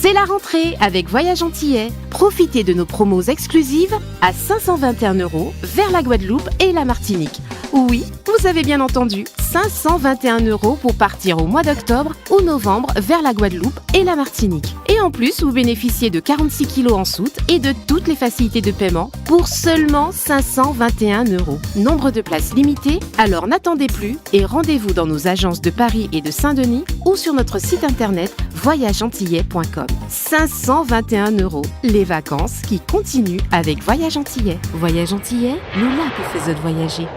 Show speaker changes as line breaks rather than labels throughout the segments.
C'est la rentrée avec Voyage Antillais. Profitez de nos promos exclusives à 521 € vers la Guadeloupe et la Martinique. Oui, vous avez bien entendu, 521 € pour partir au mois d'octobre ou novembre vers la Guadeloupe et la Martinique. Et en plus, vous bénéficiez de 46 kg en soute et de toutes les facilités de paiement pour seulement 521 €. Nombre de places limitées, alors n'attendez plus et rendez-vous dans nos agences de Paris et de Saint-Denis ou sur notre site internet voyageantillais.com. 521 €, les vacances qui continuent avec Voyage Antillais. Voyage Antillais, le lac qui fait voyager.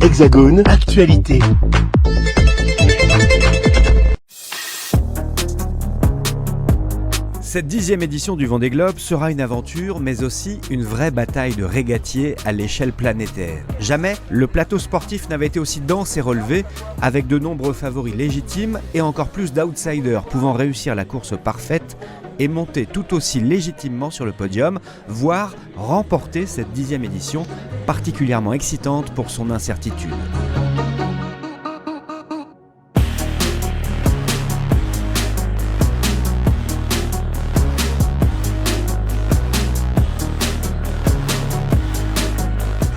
Hexagone, actualité.
Cette 10e édition du Vendée Globe sera une aventure, mais aussi une vraie bataille de régatiers à l'échelle planétaire. Jamais le plateau sportif n'avait été aussi dense et relevé, avec de nombreux favoris légitimes et encore plus d'outsiders pouvant réussir la course parfaite et monter tout aussi légitimement sur le podium, voire remporter cette 10e édition particulièrement excitante pour son incertitude.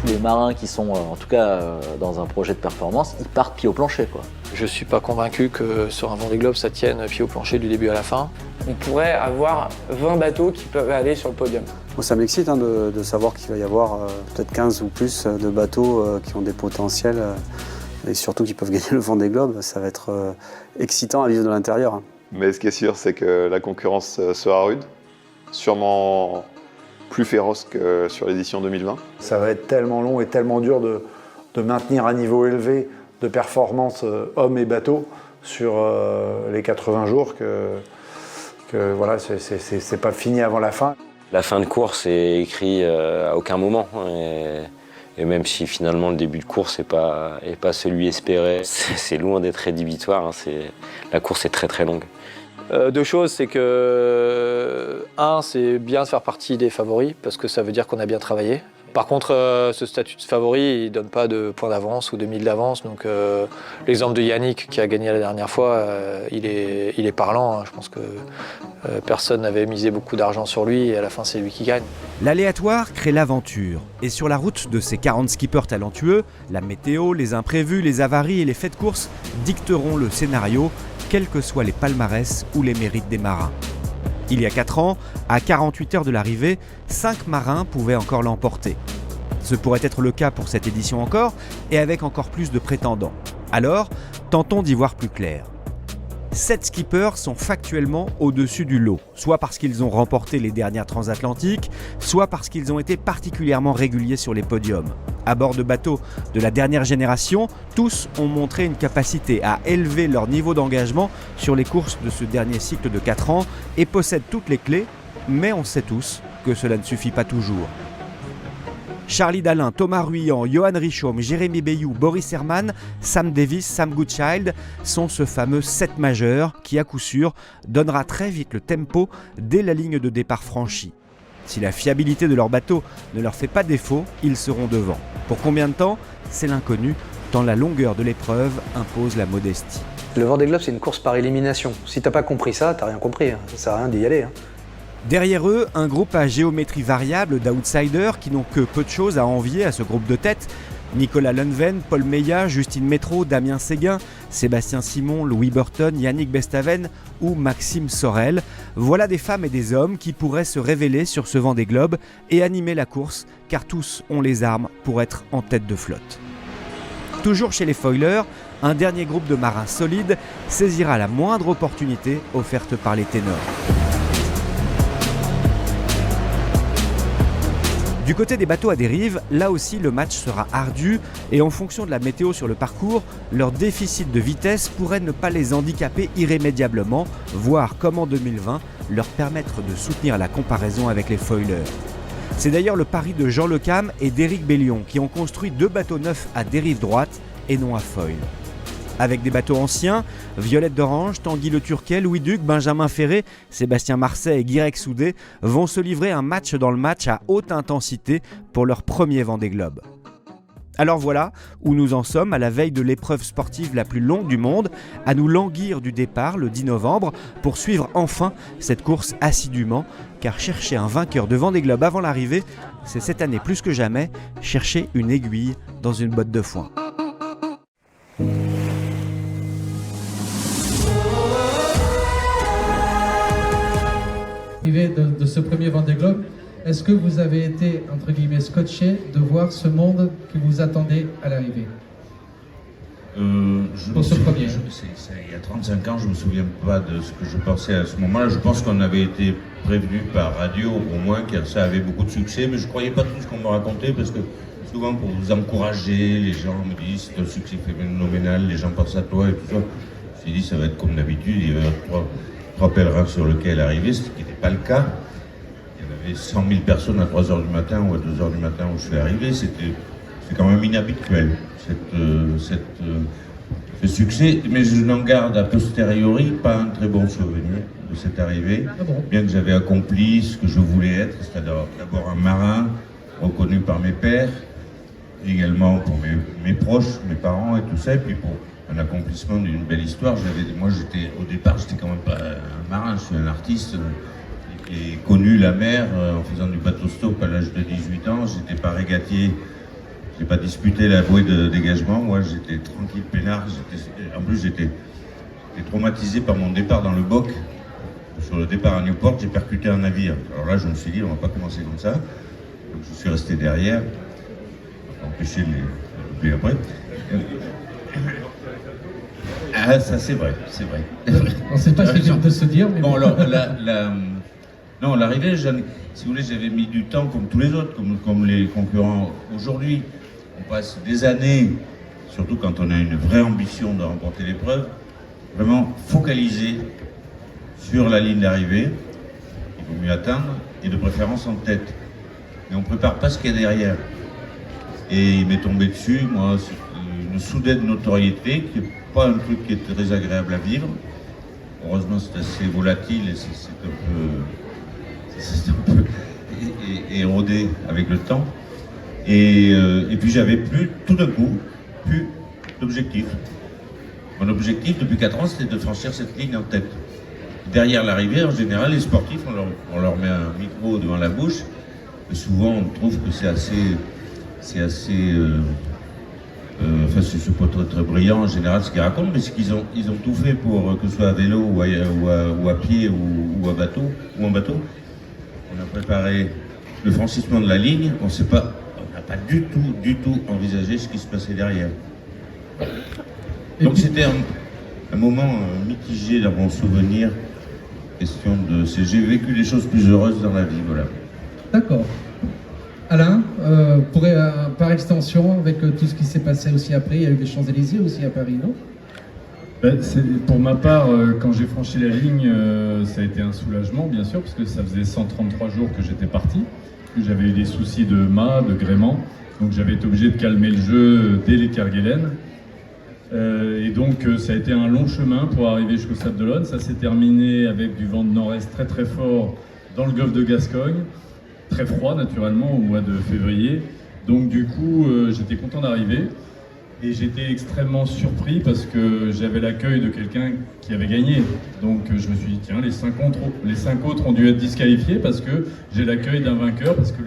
Les marins qui sont en tout cas dans un projet de performance, ils partent pied au plancher, quoi.
Je suis pas convaincu que sur un Vendée Globe ça tienne pied au plancher du début à la fin.
On pourrait avoir 20 bateaux qui peuvent aller sur le podium.
Moi, ça m'excite de savoir qu'il va y avoir peut-être 15 ou plus de bateaux qui ont des potentiels et surtout qui peuvent gagner le Vendée Globe. Ça va être excitant à vivre de l'intérieur.
Mais ce qui est sûr, c'est que la concurrence sera rude, sûrement plus féroce que sur l'édition 2020.
Ça va être tellement long et tellement dur de maintenir un niveau élevé de performance hommes et bateaux sur les 80 jours que voilà, c'est pas fini avant la fin.
La fin de course est écrite à aucun moment. Et même si finalement le début de course n'est pas celui espéré, c'est loin d'être rédhibitoire. La course est très très longue.
Deux choses, c'est que c'est bien de faire partie des favoris parce que ça veut dire qu'on a bien travaillé. Par contre, ce statut de favori, il ne donne pas de points d'avance ou de 1000 d'avance. Donc l'exemple de Yannick qui a gagné la dernière fois, il est parlant. Je pense que personne n'avait misé beaucoup d'argent sur lui et à la fin, c'est lui qui gagne.
L'aléatoire crée l'aventure. Et sur la route de ces 40 skippers talentueux, la météo, les imprévus, les avaries et les faits de course dicteront le scénario, quels que soient les palmarès ou les mérites des marins. Il y a 4 ans, à 48 heures de l'arrivée, 5 marins pouvaient encore l'emporter. Ce pourrait être le cas pour cette édition encore, et avec encore plus de prétendants. Alors, tentons d'y voir plus clair. 7 skippers sont factuellement au-dessus du lot, soit parce qu'ils ont remporté les dernières transatlantiques, soit parce qu'ils ont été particulièrement réguliers sur les podiums. À bord de bateaux de la dernière génération, tous ont montré une capacité à élever leur niveau d'engagement sur les courses de ce dernier cycle de 4 ans et possèdent toutes les clés, mais on sait tous que cela ne suffit pas toujours. Charlie Dalin, Thomas Ruyant, Johan Richomme, Jérémy Bayou, Boris Herman, Sam Davis, Sam Goodchild sont ce fameux 7 majeur qui, à coup sûr, donnera très vite le tempo dès la ligne de départ franchie. Si la fiabilité de leur bateau ne leur fait pas défaut, ils seront devant. Pour combien de temps ? C'est l'inconnu, tant la longueur de l'épreuve impose la modestie.
Le Vendée Globe, c'est une course par élimination. Si t'as pas compris ça, t'as rien compris. Ça sert à rien d'y aller.
Derrière eux, un groupe à géométrie variable d'outsiders qui n'ont que peu de choses à envier à ce groupe de tête. Nicolas Lundven, Paul Meillat, Justine Métraud, Damien Séguin, Sébastien Simon, Louis Burton, Yannick Bestaven ou Maxime Sorel. Voilà des femmes et des hommes qui pourraient se révéler sur ce Vendée Globe et animer la course, car tous ont les armes pour être en tête de flotte. Toujours chez les foilers, un dernier groupe de marins solides saisira la moindre opportunité offerte par les ténors. Du côté des bateaux à dérive, là aussi le match sera ardu et en fonction de la météo sur le parcours, leur déficit de vitesse pourrait ne pas les handicaper irrémédiablement, voire comme en 2020, leur permettre de soutenir la comparaison avec les foilers. C'est d'ailleurs le pari de Jean Le Cam et d'Éric Bellion qui ont construit 2 bateaux neufs à dérive droite et non à foil. Avec des bateaux anciens, Violette d'Orange, Tanguy Le Turquet, Louis Duc, Benjamin Ferré, Sébastien Marseille et Guirec Soudé vont se livrer un match dans le match à haute intensité pour leur premier Vendée Globe. Alors voilà où nous en sommes à la veille de l'épreuve sportive la plus longue du monde, à nous languir du départ le 10 novembre pour suivre enfin cette course assidûment, car chercher un vainqueur de Vendée Globe avant l'arrivée, c'est cette année plus que jamais chercher une aiguille dans une botte de foin.
De ce premier Vendée Globe, est-ce que vous avez été, entre guillemets, scotché de voir ce monde qui vous attendait à l'arrivée pour ce premier?
Il y a 35 ans, je ne me souviens pas de ce que je pensais à ce moment-là. Je pense qu'on avait été prévenu par radio, au moins, que ça avait beaucoup de succès, mais je ne croyais pas tout ce qu'on me racontait, parce que souvent, pour vous encourager, les gens me disent c'est un succès phénoménal, les gens pensent à toi et tout ça. Je me suis dit, ça va être comme d'habitude, il y avait trois pèlerins sur lesquels arriver, ce qui n'était pas le cas. Il y avait 100 000 personnes à 3h du matin ou à 2h du matin où je suis arrivé. C'est quand même inhabituel, ce succès. Mais je n'en garde a posteriori pas un très bon souvenir de cette arrivée. Bien que j'avais accompli ce que je voulais être, c'est-à-dire d'abord un marin reconnu par mes pairs, également pour mes proches, mes parents et tout ça, et puis pour un accomplissement d'une belle histoire. Au départ, j'étais quand même pas un marin, je suis un artiste qui ai connu la mer en faisant du bateau stop à l'âge de 18 ans. J'étais pas régatier, j'ai pas disputé la bouée de dégagement. Moi, j'étais tranquille, peinard. En plus, j'étais traumatisé par mon départ dans le Boc. Sur le départ à Newport, j'ai percuté un navire. Alors là, je me suis dit, on va pas commencer comme ça. Donc, je suis resté derrière, pour empêcher de l'oublier après. Ah, ça c'est vrai, c'est vrai.
On ne sait pas ce que de se dire, mais...
Bon, alors, non, l'arrivée, si vous voulez, j'avais mis du temps comme tous les autres, comme les concurrents aujourd'hui. On passe des années, surtout quand on a une vraie ambition de remporter l'épreuve, vraiment focalisé sur la ligne d'arrivée, il vaut mieux atteindre, et de préférence en tête. Mais on ne prépare pas ce qu'il y a derrière. Et il m'est tombé dessus, moi, une soudaine notoriété qui n'est pas un truc qui est très agréable à vivre. Heureusement, c'est assez volatile et c'est un peu érodé avec le temps. Et puis j'avais tout d'un coup, plus d'objectif. Mon objectif depuis 4 ans, c'était de franchir cette ligne en tête. Derrière l'arrivée, en général, les sportifs, on leur met un micro devant la bouche. Et souvent, on trouve que c'est pas très, très brillant en général ce qu'ils racontent, mais c'est qu'ils ont tout fait pour que ce soit à vélo ou à pied ou en bateau. On a préparé le franchissement de la ligne, on n'a pas du tout envisagé ce qui se passait derrière. Donc c'était un moment mitigé dans mon souvenir. J'ai vécu des choses plus heureuses dans la vie, voilà.
D'accord. Alain, par extension, avec tout ce qui s'est passé aussi après, il y a eu les Champs-Élysées aussi à Paris, non?
Pour ma part, quand j'ai franchi la ligne, ça a été un soulagement, bien sûr, parce que ça faisait 133 jours que j'étais parti. J'avais eu des soucis de mât, de gréement, donc j'avais été obligé de calmer le jeu dès les Kerguelen. Et donc ça a été un long chemin pour arriver jusqu'au Sable d'Olonne. Ça s'est terminé avec du vent de nord-est très très fort dans le golfe de Gascogne. Très froid naturellement au mois de février, donc du coup j'étais content d'arriver et j'étais extrêmement surpris parce que j'avais l'accueil de quelqu'un qui avait gagné, donc je me suis dit tiens, les 5 autres ont dû être disqualifiés parce que j'ai l'accueil d'un vainqueur, parce que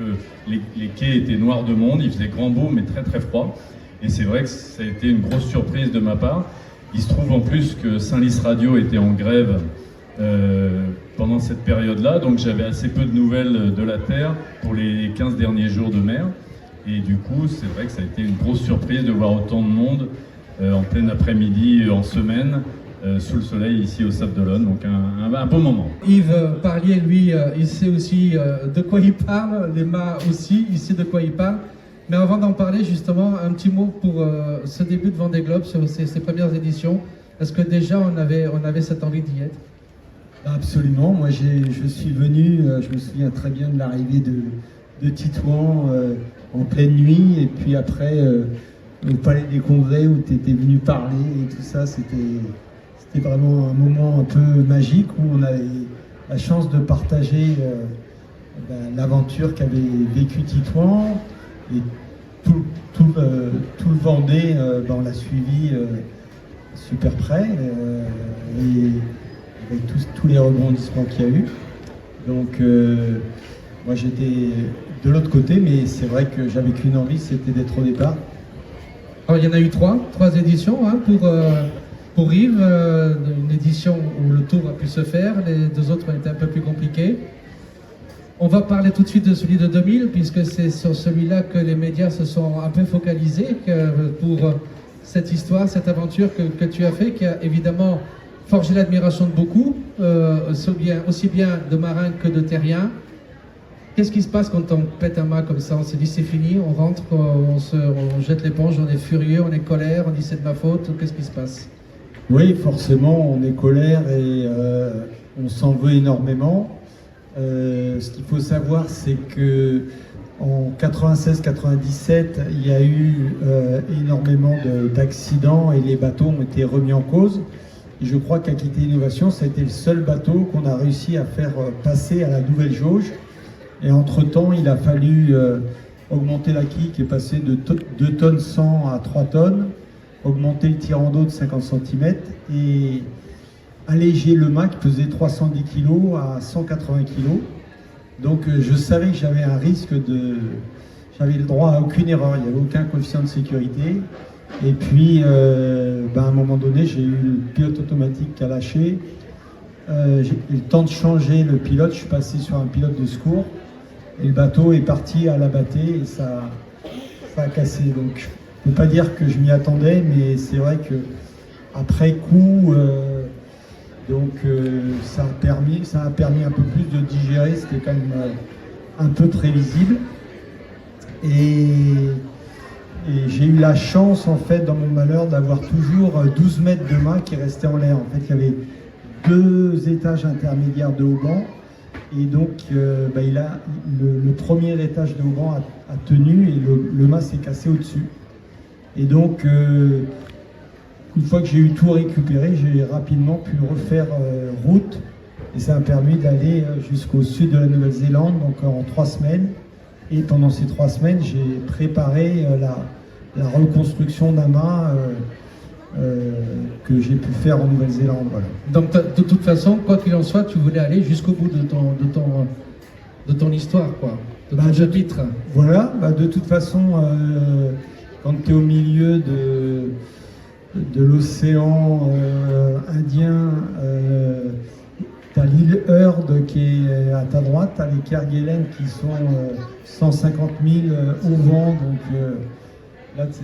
les quais étaient noirs de monde, il faisait grand beau mais très très froid, et c'est vrai que ça a été une grosse surprise de ma part. Il se trouve en plus que Saint-Lys Radio était en grève pendant cette période-là, donc j'avais assez peu de nouvelles de la Terre pour les 15 derniers jours de mer, et du coup c'est vrai que ça a été une grosse surprise de voir autant de monde en plein après-midi, en semaine, sous le soleil ici au Sable d'Olonne, donc un beau moment.
Yves Parlier, lui, il sait aussi de quoi il parle, les mâts aussi, il sait de quoi il parle, mais avant d'en parler justement, un petit mot pour ce début de Vendée Globe, sur ces premières éditions. Est-ce que déjà on avait cette envie d'y être?
Absolument, moi je suis venu, je me souviens très bien de l'arrivée de Titouan en pleine nuit, et puis après au Palais des Congrès où tu étais venu parler et tout ça, c'était vraiment un moment un peu magique où on avait la chance de partager l'aventure qu'avait vécu Titouan, et tout le Vendée, on l'a suivi super près, et avec tous les rebondissements qu'il y a eu. Donc moi j'étais de l'autre côté, mais c'est vrai que j'avais qu'une envie, c'était d'être au départ.
Alors, il y en a eu trois éditions pour Yves, une édition où le tour a pu se faire, les deux autres ont été un peu plus compliqués. On va parler tout de suite de celui de 2000, puisque c'est sur celui-là que les médias se sont un peu focalisés pour cette histoire, cette aventure que tu as fait, qui a évidemment forgé l'admiration de beaucoup, aussi bien de marins que de terriens. Qu'est-ce qui se passe quand on pète un mât comme ça? On se dit c'est fini, on rentre, on jette l'éponge, on est furieux, on est colère, on dit c'est de ma faute, qu'est-ce qui se passe?
Oui, forcément, on est colère et on s'en veut énormément. Ce qu'il faut savoir, c'est que en 96-97, il y a eu énormément d'accidents et les bateaux ont été remis en cause. Et je crois qu'Aquitaine Innovation, ça a été le seul bateau qu'on a réussi à faire passer à la nouvelle jauge. Et entre-temps, il a fallu augmenter la quille qui est passée de 2 tonnes 100 à 3 tonnes, augmenter le tirant d'eau de 50 cm et alléger le mât qui pesait 310 kg à 180 kg. Donc je savais que j'avais un risque j'avais le droit à aucune erreur, il n'y avait aucun coefficient de sécurité. Et puis à un moment donné, j'ai eu le pilote automatique qui a lâché. J'ai eu le temps de changer le pilote, je suis passé sur un pilote de secours. Et le bateau est parti à l'abatté et ça a cassé. Donc, je ne peux pas dire que je m'y attendais, mais c'est vrai que après coup, ça a permis un peu plus de digérer. C'était quand même un peu prévisible. Et j'ai eu la chance, en fait, dans mon malheur, d'avoir toujours 12 mètres de mât qui restaient en l'air. En fait, il y avait 2 étages intermédiaires de haubans. Et donc, le premier étage de haubans a tenu et le mât s'est cassé au-dessus. Et donc, une fois que j'ai eu tout récupéré, j'ai rapidement pu refaire route. Et ça m'a permis d'aller jusqu'au sud de la Nouvelle-Zélande, donc en 3 semaines. Et pendant ces 3 semaines, j'ai préparé la reconstruction d'un mât que j'ai pu faire en Nouvelle-Zélande. Voilà.
Donc de toute façon, quoi qu'il en soit, tu voulais aller jusqu'au bout de ton histoire, quoi, de ton chapitre.
Voilà, de toute façon, quand tu es au milieu de l'océan Indien, tu as l'île Heard qui est à ta droite, tu as les Kerguelen qui sont 150 000 au vent, donc là c'est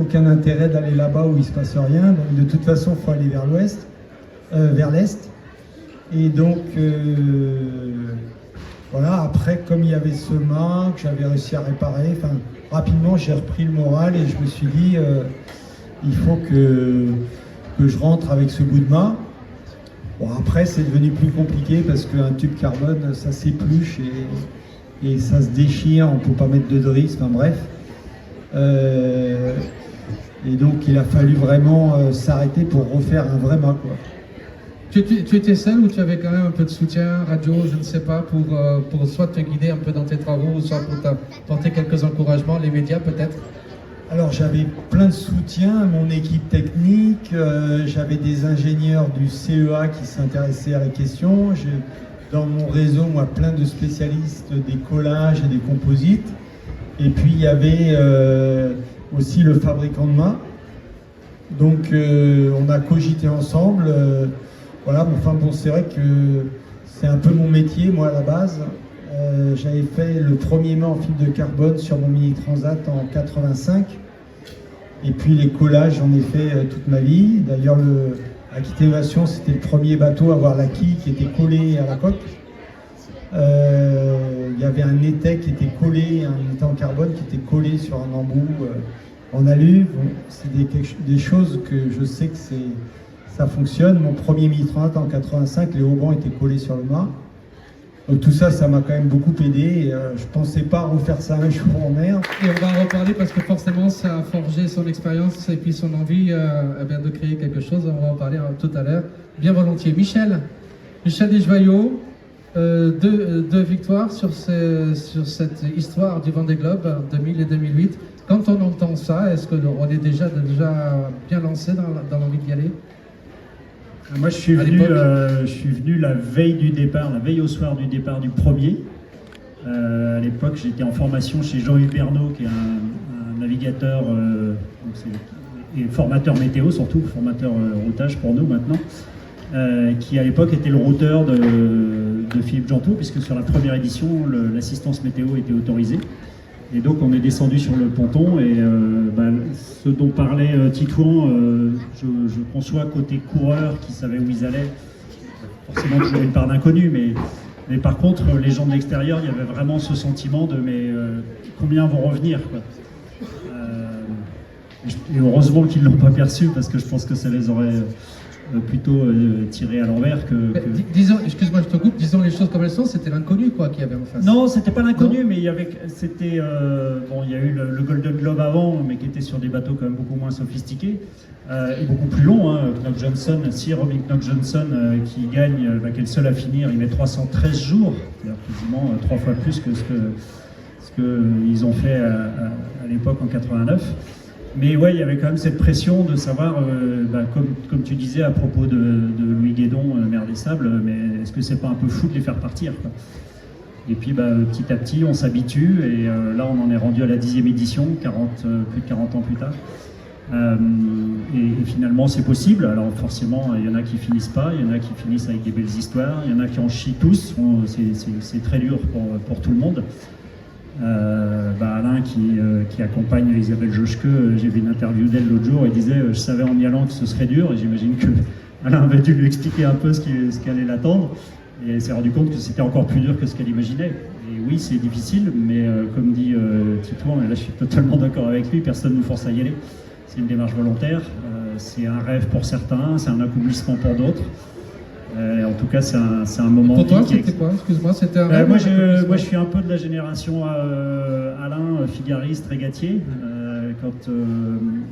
aucun intérêt d'aller là-bas où il ne se passe rien. Donc de toute façon, il faut aller vers l'est. Et donc, voilà, après, comme il y avait ce mât que j'avais réussi à réparer, rapidement, j'ai repris le moral et je me suis dit, il faut que je rentre avec ce bout de mât. Bon, après, c'est devenu plus compliqué parce qu'un tube carbone, ça s'épluche et ça se déchire, on ne peut pas mettre de drisse, bref. Et donc il a fallu vraiment s'arrêter pour refaire un vrai mât, quoi.
Tu étais seul ou tu avais quand même un peu de soutien, radio, je ne sais pas, pour soit te guider un peu dans tes travaux, soit pour t'apporter quelques encouragements, les médias peut-être?
Alors j'avais plein de soutien, mon équipe technique, j'avais des ingénieurs du CEA qui s'intéressaient à la question, j'ai dans mon réseau, moi, plein de spécialistes des collages et des composites. Et puis il y avait aussi le fabricant de mâts. Donc on a cogité ensemble. Voilà, c'est vrai que c'est un peu mon métier, moi, à la base. J'avais fait le premier mât en fibre de carbone sur mon Mini Transat en 85. Et puis les collages, j'en ai fait toute ma vie. D'ailleurs, Aquitaine Innovation, c'était le premier bateau à avoir la quille qui était collée à la coque. Il y avait un étai qui était collé, un étai en carbone qui était collé sur un embout en alu. Bon, c'est des choses que je sais que ça fonctionne. Mon premier Mini Transat en 85, les haubans étaient collés sur le mât. Donc tout ça, ça m'a quand même beaucoup aidé. Je ne pensais pas refaire ça un jour en mer.
Et on va en reparler parce que forcément, ça a forgé son expérience et puis son envie de créer quelque chose. On va en parler tout à l'heure, bien volontiers. Michel Desjoyaux, Deux victoires sur cette histoire du Vendée Globe 2000 et 2008. Quand on entend ça, est-ce qu'on est déjà bien lancé dans l'envie d'y aller?
Moi, je suis venu la veille du départ, la veille au soir du départ du premier. À l'époque, j'étais en formation chez Jean-Yves Bernot, qui est un navigateur et formateur météo, surtout formateur routage pour nous maintenant, qui à l'époque était le routeur de Philippe Gentot, puisque sur la première édition, l'assistance météo était autorisée. Et donc on est descendu sur le ponton et ce dont parlait Titouan, je conçois côté coureur qui savait où ils allaient, forcément toujours une part d'inconnu, mais par contre les gens de l'extérieur, il y avait vraiment ce sentiment de combien vont revenir quoi. Et heureusement qu'ils ne l'ont pas perçu parce que je pense que ça les aurait plutôt tiré à l'envers que...
Disons, excuse-moi, je te coupe, disons les choses comme elles sont, c'était l'inconnu quoi qu'il y avait en face.
Non, c'était pas l'inconnu, mais il y a eu le Golden Globe avant, mais qui était sur des bateaux quand même beaucoup moins sophistiqués et beaucoup plus longs. Knock Johnson, si Robin Knock Johnson qui gagne, qui est le seul à finir, il met 313 jours, c'est-à-dire quasiment 3 fois plus que ce qu'ils ont fait à l'époque en 89. Mais ouais, il y avait quand même cette pression de savoir, comme tu disais à propos de Louis Guédon, maire des Sables, mais est-ce que c'est pas un peu fou de les faire partir quoi. Et puis petit à petit, on s'habitue, et là on en est rendu à la 10e édition, plus de 40 ans plus tard. Et finalement c'est possible. Alors forcément, il y en a qui finissent pas, il y en a qui finissent avec des belles histoires, il y en a qui en chient tous, c'est très dur pour tout le monde. Alain qui accompagne Isabelle Joschke, j'ai vu une interview d'elle l'autre jour et disait je savais en y allant que ce serait dur, et j'imagine que Alain avait dû lui expliquer un peu ce qui allait l'attendre, et elle s'est rendu compte que c'était encore plus dur que ce qu'elle imaginait. Et oui, c'est difficile, mais comme dit Titouan, et là je suis totalement d'accord avec lui, personne ne nous force à y aller, c'est une démarche volontaire, c'est un rêve pour certains, c'est un accomplissement pour d'autres. En tout cas, c'est un moment.
Pour toi, c'était quoi? Excuse-moi, c'était un rêve.
Moi, je suis un peu de la génération Alain, Figariste, Régatier.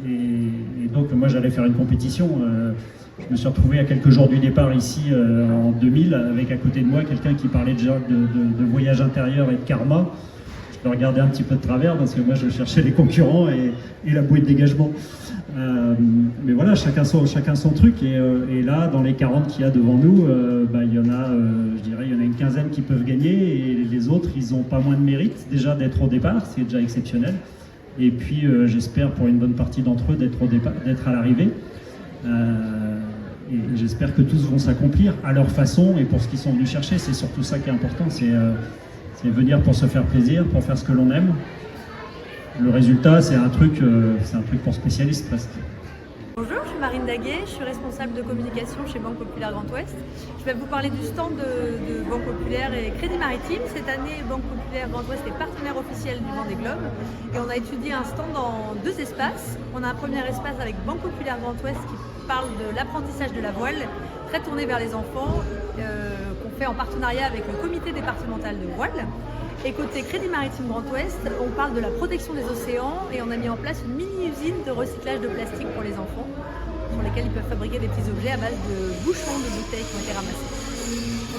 Et donc, moi, j'allais faire une compétition. Je me suis retrouvé à quelques jours du départ ici en 2000, avec à côté de moi quelqu'un qui parlait de voyage intérieur et de karma. Je le regardais un petit peu de travers parce que moi, je cherchais les concurrents et la bouée de dégagement. Mais voilà, chacun son truc, et là, dans les 40 qu'il y a devant nous, il y en a, je dirais, il y en a une quinzaine qui peuvent gagner, et les autres, ils n'ont pas moins de mérite déjà d'être au départ, c'est déjà exceptionnel. Et puis, j'espère pour une bonne partie d'entre eux d'être à l'arrivée. Et j'espère que tous vont s'accomplir à leur façon, et pour ce qu'ils sont venus chercher, c'est surtout ça qui est important, c'est venir pour se faire plaisir, pour faire ce que l'on aime. Le résultat, c'est un truc pour spécialistes presque.
Bonjour, je suis Marine Daguet, je suis responsable de communication chez Banque Populaire Grand Ouest. Je vais vous parler du stand de Banque Populaire et Crédit Maritime. Cette année, Banque Populaire Grand Ouest est partenaire officiel du Vendée Globe, et on a étudié un stand dans 2 espaces. On a un premier espace avec Banque Populaire Grand Ouest qui parle de l'apprentissage de la voile, très tourné vers les enfants, qu'on fait en partenariat avec le comité départemental de voile. Et côté Crédit Maritime Grand Ouest, on parle de la protection des océans, et on a mis en place une mini-usine de recyclage de plastique pour les enfants, sur lesquels ils peuvent fabriquer des petits objets à base de bouchons de bouteilles qui ont été ramassés.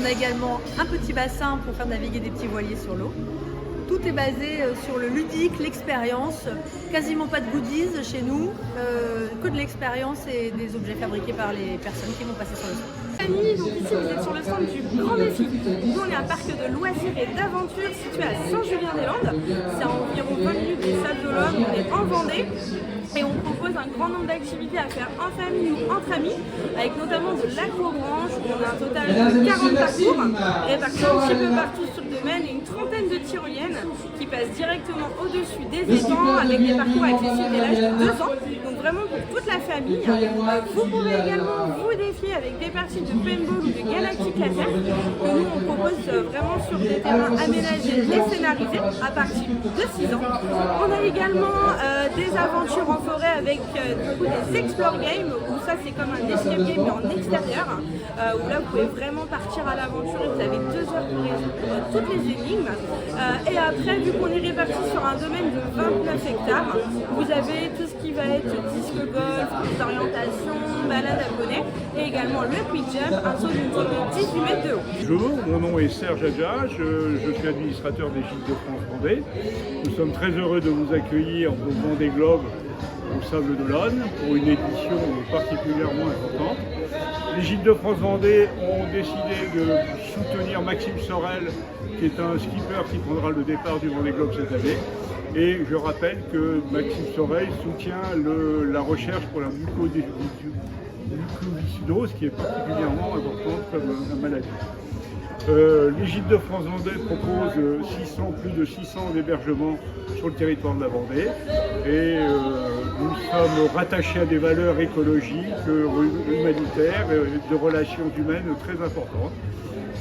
On a également un petit bassin pour faire naviguer des petits voiliers sur l'eau. Tout est basé sur le ludique, l'expérience, quasiment pas de goodies chez nous, que de l'expérience et des objets fabriqués par les personnes qui vont passer sur le stand.
Donc ici vous êtes sur le stand du Grand Défi. Nous on est un parc de loisirs et d'aventure situé à Saint-Julien-des-Landes. C'est à environ 20 minutes des Sables d'Olonne, on est en Vendée. Et on propose un grand nombre d'activités à faire en famille ou entre amis, avec notamment de l'agrobranche, où on a un total de 40 parcours, répartis un petit peu partout sur le domaine, et une trentaine de tyroliennes qui passent directement au-dessus des étangs, avec des parcours accessibles dès l'âge de 2 ans, donc vraiment pour toute la famille. Vous pouvez également vous défier avec des parties de paintball ou de galactique laser, que nous on propose vraiment sur des terrains aménagés et scénarisés à partir de 6 ans. On a également des aventures en forêt avec des explore games, où ça c'est comme un escape game mais en extérieur, où là vous pouvez vraiment partir à l'aventure et vous avez 2 heures pour résoudre toutes les énigmes. Et après, vu qu'on est répartis sur un domaine de 29 hectares, vous avez tout ce qui va être disque golf, course d'orientation, balade à poney et également le quick jump, un saut d'une zone de 18 mètres de haut.
Bonjour, mon nom est Serge Adja, je suis administrateur des Gîtes de France Vendée. Nous sommes très heureux de vous accueillir au Vendée Globe au Sable d'Olonne pour une édition particulièrement importante. Les Gîtes de France Vendée ont décidé de soutenir Maxime Sorel, qui est un skipper qui prendra le départ du Vendée Globe cette année. Et je rappelle que Maxime Sorel soutient la recherche pour la mucoviscidose, qui est particulièrement importante comme maladie. Les Gîtes de France Vendée proposent plus de 600 hébergements sur le territoire de la Vendée et nous sommes rattachés à des valeurs écologiques, humanitaires, de relations humaines très importantes.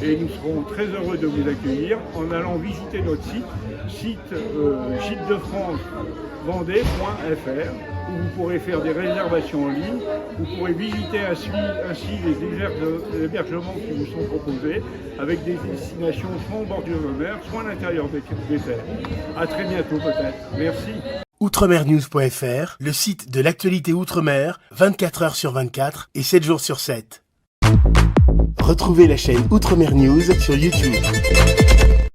Et nous serons très heureux de vous accueillir en allant visiter notre site gîtesdefrancevendée.fr, où vous pourrez faire des réservations en ligne, vous pourrez visiter ainsi les hébergements qui vous sont proposés, avec des destinations soit en bordure de mer, soit à l'intérieur des terres. À très bientôt peut-être. Merci.
Outremernews.fr, le site de l'actualité Outre-mer, 24 heures sur 24 et 7 jours sur 7. Retrouvez la chaîne Outremer News sur YouTube.